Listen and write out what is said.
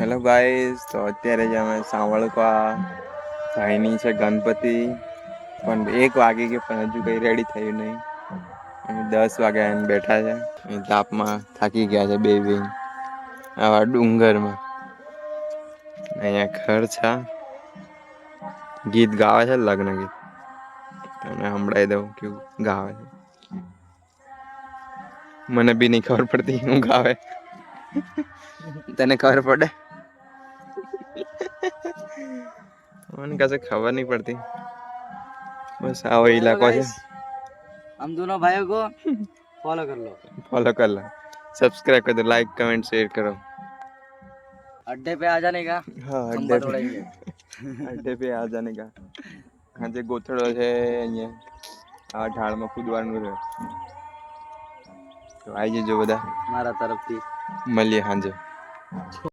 Hello guys, તો અત્યારે જ અમે સાંવળકા ભાઈની છે ગણપતિ, પણ 1 વાગી ગયો પણ હજુ કઈ રેડી થયું નહીં. અમે 10 વાગ્યા આવીને બેઠા છે. અહીં તાપમાં થાકી ગયા છે બે આવા ડુંગરમાં. અહીંયા ઘર છે. ગીત ગાવે છે, લગ્ન ગીત. તમને સંભળાઈ દઉં કેવું ગાવે છે. મને બી નહીં ખબર પડતી હું ગાવે. તને ખબર પડે? મને કશે ખબર नहीं पड़ती. बस आओ हेलो इलाको से गाइस, हम दोनों भाइयों को फॉलो कर लो। फॉलो कर लो, सब्सक्राइब कर दो, लाइक कमेंट शेयर करो. अड्डे पे आ जाने का, हाँ, खंबा तोड़ेंगे। अड्डे पे आ जाने का. આજે ગોથડો છે અહીંયા આ ઢાળમાં કૂદવાનું રહે તો આવી જજો બધા. મારા તરફથી મળીએ સાંજે.